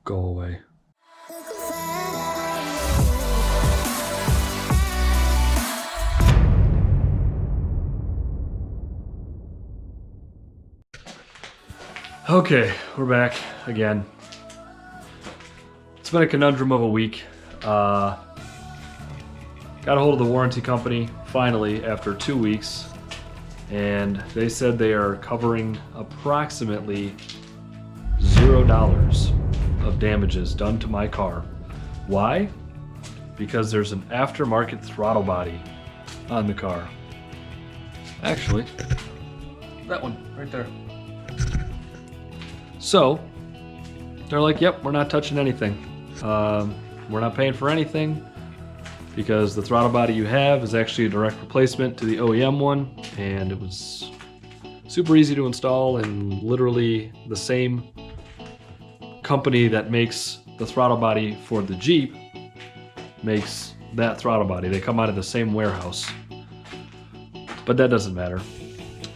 Go away. Okay, we're back again. It's been a conundrum of a week. Got a hold of the warranty company finally after 2 weeks, and they said they are covering approximately $0 of damages done to my car. Why? Because there's an aftermarket throttle body on the car. Actually, that one right there. So they're like, yep, we're not touching anything. We're not paying for anything because the throttle body you have is actually a direct replacement to the OEM one, and it was super easy to install, and literally the same company that makes the throttle body for the Jeep makes that throttle body. They come out of the same warehouse, but that doesn't matter.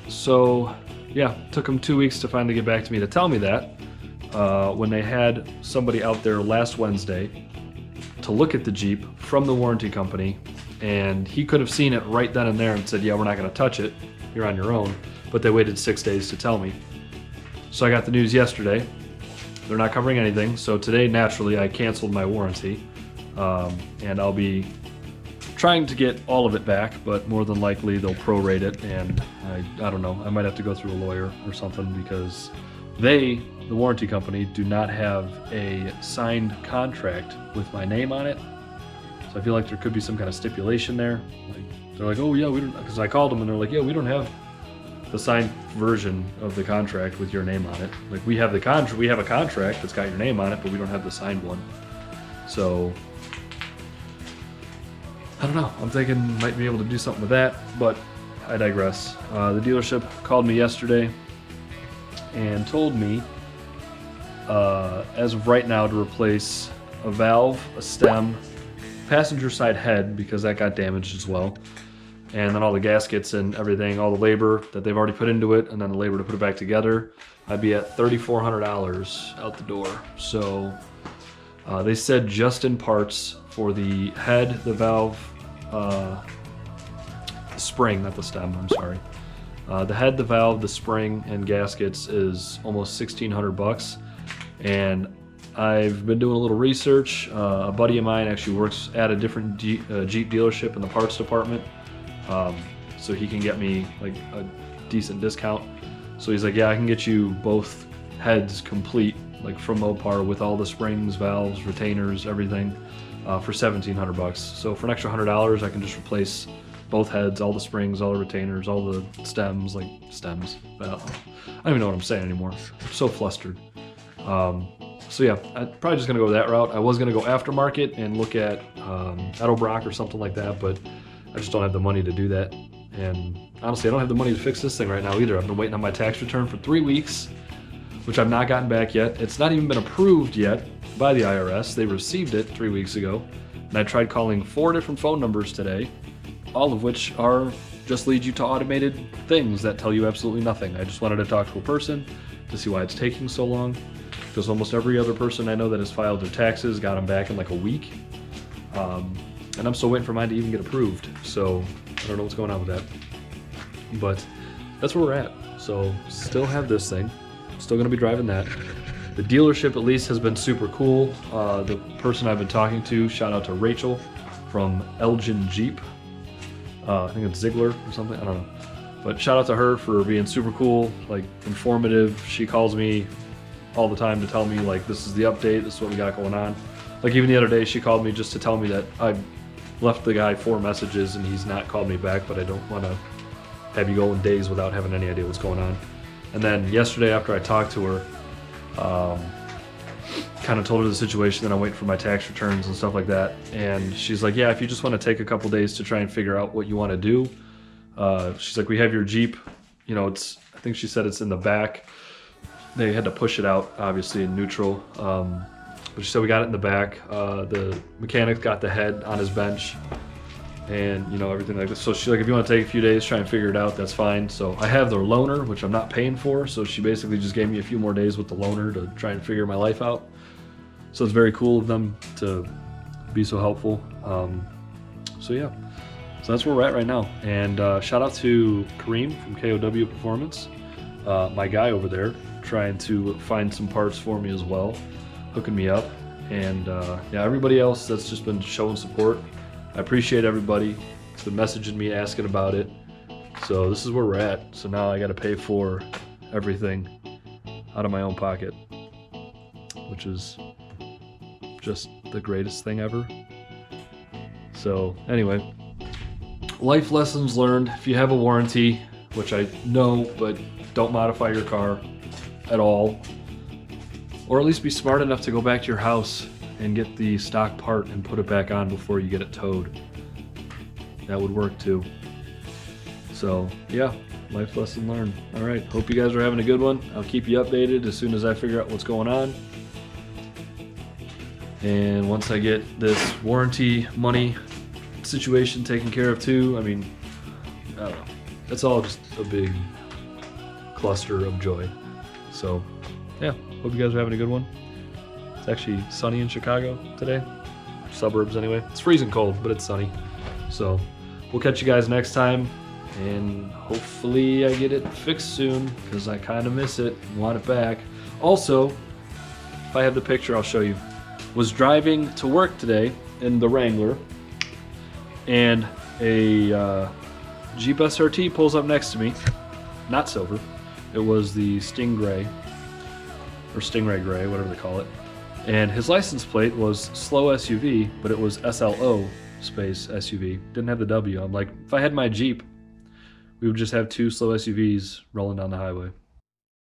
So yeah, took them 2 weeks to finally get back to me to tell me that, when they had somebody out there last Wednesday to look at the Jeep from the warranty company, and he could have seen it right then and there and said, yeah, we're not going to touch it, you're on your own, but they waited 6 days to tell me. So I got the news yesterday. They're not covering anything, so today naturally I canceled my warranty, and I'll be trying to get all of it back, but more than likely they'll prorate it, and I don't know, I might have to go through a lawyer or something, because they, the warranty company, do not have a signed contract with my name on it. So I feel like there could be some kind of stipulation there. Like, they're like, oh yeah, we don't, because I called them and they're like, yeah, we don't have the signed version of the contract with your name on it. Like, we have the we have a contract that's got your name on it, but we don't have the signed one. So I don't know, I'm thinking might be able to do something with that, but I digress. The dealership called me yesterday and told me, as of right now, to replace a valve, a stem, passenger side head, because that got damaged as well, and then all the gaskets and everything, all the labor that they've already put into it, and then the labor to put it back together. I'd be at $3,400 out the door. So they said just in parts for the head, the valve, the spring, not the stem, I'm sorry. The head, the valve, the spring, and gaskets is almost $1,600, and I've been doing a little research. A buddy of mine actually works at a different Jeep dealership in the parts department, so he can get me like a decent discount. So he's like, yeah, I can get you both heads complete, like from Mopar, with all the springs, valves, retainers, everything, for $1,700. So for an extra $100, I can just replace both heads, all the springs, all the retainers, all the stems, I don't even know what I'm saying anymore. I'm so flustered. So yeah, I'm probably just gonna go that route. I was gonna go aftermarket and look at Edelbrock or something like that, but I just don't have the money to do that. And honestly, I don't have the money to fix this thing right now either. I've been waiting on my tax return for 3 weeks, which I've not gotten back yet. It's not even been approved yet by the IRS. They received it 3 weeks ago, and I tried calling 4 different phone numbers today, all of which are just lead you to automated things that tell you absolutely nothing. I just wanted to talk to a person to see why it's taking so long, because almost every other person I know that has filed their taxes got them back in like a week, and I'm still waiting for mine to even get approved. So I don't know what's going on with that, but that's where we're at. So still have this thing, still gonna be driving that. The dealership at least has been super cool. The person I've been talking to, shout out to Rachel from Elgin Jeep. I think it's Ziegler or something, I don't know. But shout out to her for being super cool, like informative. She calls me all the time to tell me like, this is the update, this is what we got going on. Like even the other day she called me just to tell me that I left the guy 4 messages and he's not called me back, but I don't want to have you go in days without having any idea what's going on. And then yesterday after I talked to her, kind of told her the situation that I'm waiting for my tax returns and stuff like that, and she's like, yeah, if you just want to take a couple days to try and figure out what you want to do, she's like, we have your Jeep, you know, it's, I think she said it's in the back. They had to push it out obviously in neutral, but she said we got it in the back. The mechanic got the head on his bench, and you know, everything like this. So she's like, if you want to take a few days, try and figure it out, that's fine. So I have their loaner, which I'm not paying for, so she basically just gave me a few more days with the loaner to try and figure my life out. So it's very cool of them to be so helpful. So yeah, so that's where we're at right now. And shout out to Kareem from KOW Performance, my guy over there, trying to find some parts for me as well, hooking me up. And yeah, everybody else that's just been showing support, I appreciate everybody. It's been messaging me, asking about it. So this is where we're at. So now I got to pay for everything out of my own pocket, which is just the greatest thing ever. So anyway, life lessons learned. If you have a warranty, which I know, but don't modify your car at all, or at least be smart enough to go back to your house and get the stock part and put it back on before you get it towed. That would work too. So yeah, life lesson learned. All right, hope you guys are having a good one. I'll keep you updated as soon as I figure out what's going on. And once I get this warranty money situation taken care of too, I mean, I don't know. It's all just a big cluster of joy. So yeah, hope you guys are having a good one. It's actually sunny in Chicago today. Suburbs anyway. It's freezing cold, but it's sunny. So we'll catch you guys next time. And hopefully I get it fixed soon, because I kind of miss it and want it back. Also, if I have the picture, I'll show you. Was driving to work today in the Wrangler, and a Jeep SRT pulls up next to me. Not silver. It was the Stingray, or Stingray Gray, whatever they call it. And his license plate was Sloww SUV, but it was SLO space SUV. Didn't have the W. I'm like, if I had my Jeep, we would just have two Sloww SUVs rolling down the highway.